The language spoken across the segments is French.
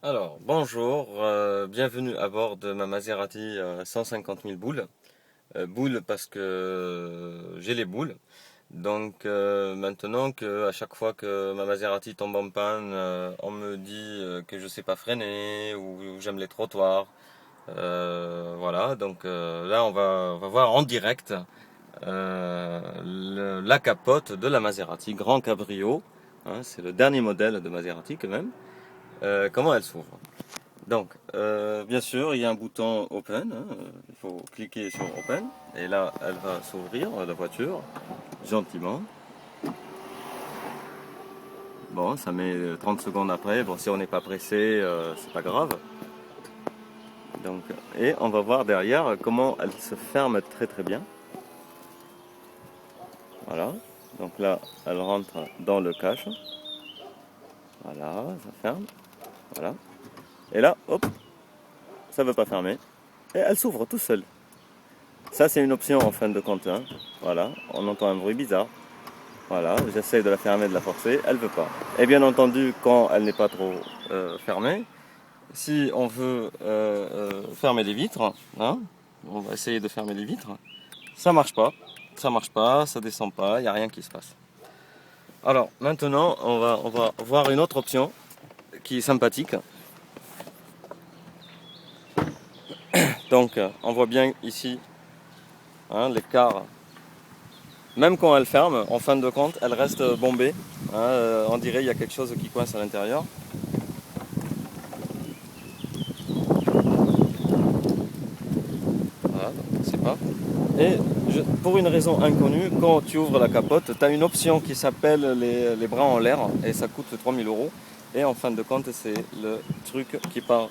Alors, bonjour, bienvenue à bord de ma Maserati 150 000 boules. Boules parce que j'ai les boules. Donc maintenant que à chaque fois que ma Maserati tombe en panne, on me dit que je sais pas freiner ou j'aime les trottoirs. Voilà, donc là on va voir en direct la capote de la Maserati Grand Cabrio. Hein, c'est le dernier modèle de Maserati quand même. Comment elle s'ouvre. Donc, bien sûr, il y a un bouton Open, hein, il faut cliquer sur Open, et là, elle va s'ouvrir, la voiture, gentiment. Bon, ça met 30 secondes après, bon, si on n'est pas pressé, c'est pas grave. Donc, et on va voir derrière comment elle se ferme très très bien. Voilà, donc là, elle rentre dans le cache. Voilà, ça ferme, voilà. Et là, hop, ça ne veut pas fermer, et elle s'ouvre tout seul. Ça, c'est une option en fin de compte, hein. Voilà, on entend un bruit bizarre. Voilà, j'essaie de la fermer, de la forcer, elle veut pas. Et bien entendu, quand elle n'est pas trop fermée, si on veut fermer les vitres, hein, on va essayer de fermer les vitres, ça marche pas, ça descend pas, il n'y a rien qui se passe. Alors maintenant, on va voir une autre option qui est sympathique. Donc, on voit bien ici hein, l'écart. Même quand elle ferme, en fin de compte, elle reste bombée. Hein, on dirait qu'il y a quelque chose qui coince à l'intérieur. Voilà, donc on ne sait pas. Et pour une raison inconnue, quand tu ouvres la capote, tu as une option qui s'appelle les bras en l'air et ça coûte 3000 euros. Et en fin de compte, c'est le truc qui part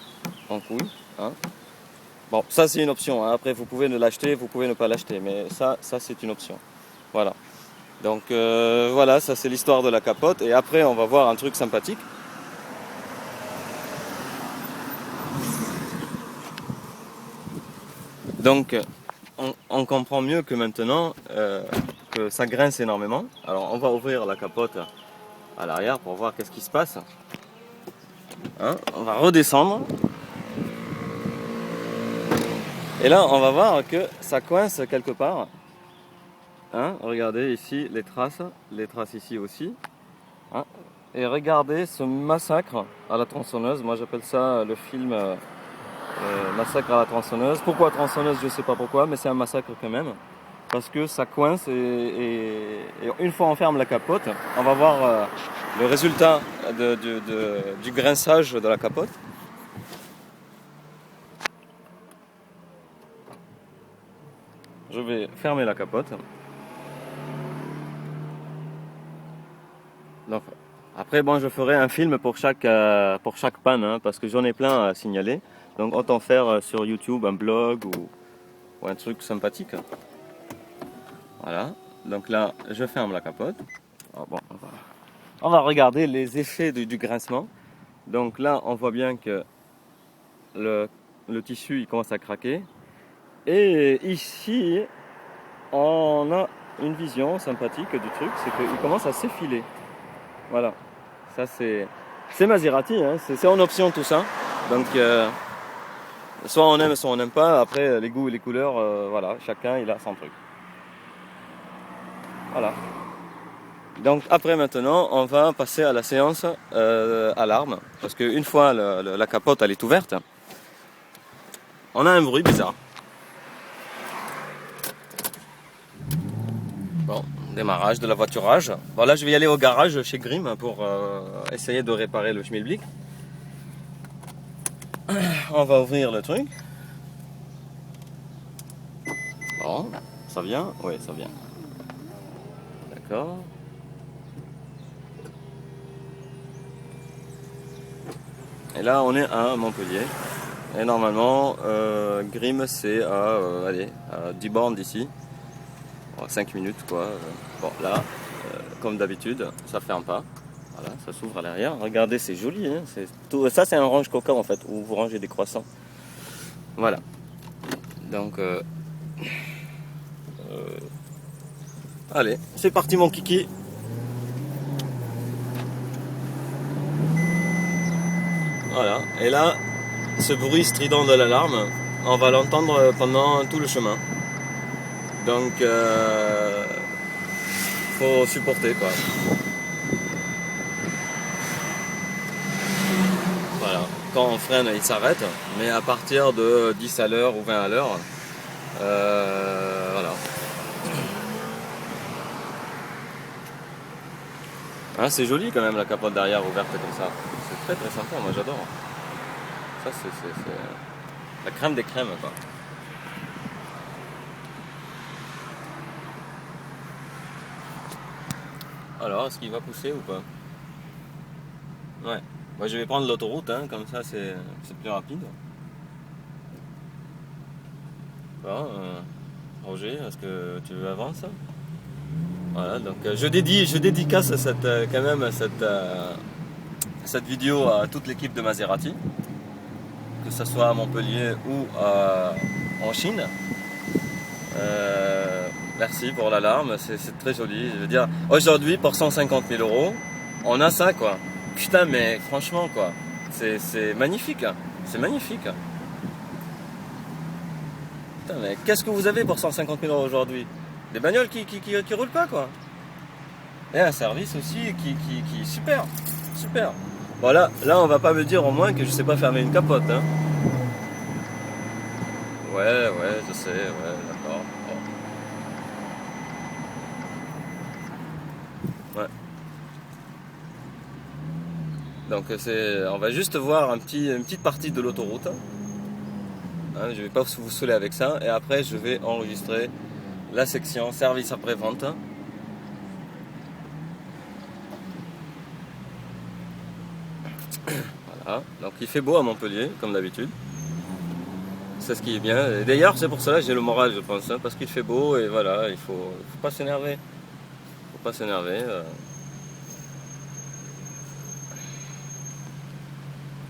en couille. Hein. Bon, ça c'est une option. Hein. Après, vous pouvez ne l'acheter, vous pouvez ne pas l'acheter. Mais ça c'est une option. Voilà. Donc voilà, ça c'est l'histoire de la capote. Et après, on va voir un truc sympathique. Donc, on comprend mieux que maintenant que ça grince énormément. Alors, on va ouvrir la capote à l'arrière pour voir qu'est-ce qui se passe. Hein, on va redescendre. Et là, on va voir que ça coince quelque part. Hein, regardez ici les traces ici aussi. Hein, et regardez ce massacre à la tronçonneuse. Moi, j'appelle ça le film massacre à la tronçonneuse. Pourquoi tronçonneuse, je ne sais pas pourquoi, mais c'est un massacre quand même. Parce que ça coince et une fois on ferme la capote, on va voir le résultat du grinçage de la capote. Je vais fermer la capote. Donc, après, bon, je ferai un film pour chaque panne, hein, parce que j'en ai plein à signaler. Donc autant faire sur YouTube un blog ou un truc sympathique. Voilà. Donc là, je ferme la capote. Oh, bon, on va regarder les effets du grincement. Donc là, on voit bien que le tissu il commence à craquer. Et ici, on a une vision sympathique du truc, c'est qu'il commence à s'effiler. Voilà. Ça c'est Maserati, hein. C'est en option tout ça. Donc soit on aime, soit on n'aime pas. Après les goûts et les couleurs, voilà, chacun il a son truc. Voilà. Donc après maintenant, on va passer à la séance alarme. Parce qu'une fois la capote elle est ouverte, on a un bruit bizarre. Bon, démarrage de la voiturage. Bon là je vais y aller au garage chez Grimm pour essayer de réparer le schmilblick. On va ouvrir le truc. Bon, ça vient? Oui, ça vient. D'accord. Et là on est à Montpellier. Et normalement, Grimm c'est à 10 bornes d'ici. 5 minutes quoi. Bon là, comme d'habitude, ça ferme pas. Voilà, ça s'ouvre à l'arrière. Regardez, c'est joli. Hein, ça c'est un range coca en fait, où vous rangez des croissants. Voilà. Donc, allez, c'est parti mon kiki. Voilà. Et là, ce bruit strident de l'alarme, on va l'entendre pendant tout le chemin. Donc, faut supporter quoi. Voilà. Quand on freine, il s'arrête, mais à partir de 10 à l'heure ou 20 à l'heure, voilà. Hein, c'est joli quand même la capote derrière ouverte comme ça. C'est très très sympa, moi j'adore. Ça c'est la crème des crèmes quoi. Alors, est-ce qu'il va pousser ou pas? Ouais. Moi je vais prendre l'autoroute, hein, comme ça c'est plus rapide. Bon, Roger, est-ce que tu veux avancer? Voilà, donc je dédicace quand même cette vidéo à toute l'équipe de Maserati, que ce soit à Montpellier ou en Chine. Merci pour l'alarme, c'est très joli. Je veux dire, aujourd'hui pour 150 000 euros, on a ça quoi. Putain, mais franchement quoi, c'est magnifique, hein. C'est magnifique. Putain, mais qu'est-ce que vous avez pour 150 000 euros aujourd'hui? Des bagnoles qui roulent pas quoi. Et un service aussi qui est super, super. Voilà, là on va pas me dire au moins que je sais pas fermer une capote, hein. Ouais, je sais, ouais, d'accord. Bon. Ouais. Donc on va juste voir une petite partie de l'autoroute. Hein, je vais pas vous saouler avec ça. Et après je vais enregistrer la section service après-vente. Voilà. Donc il fait beau à Montpellier, comme d'habitude. C'est ce qui est bien. Et d'ailleurs, c'est pour cela que j'ai le moral, je pense, hein, parce qu'il fait beau et voilà, faut pas s'énerver. Faut pas s'énerver.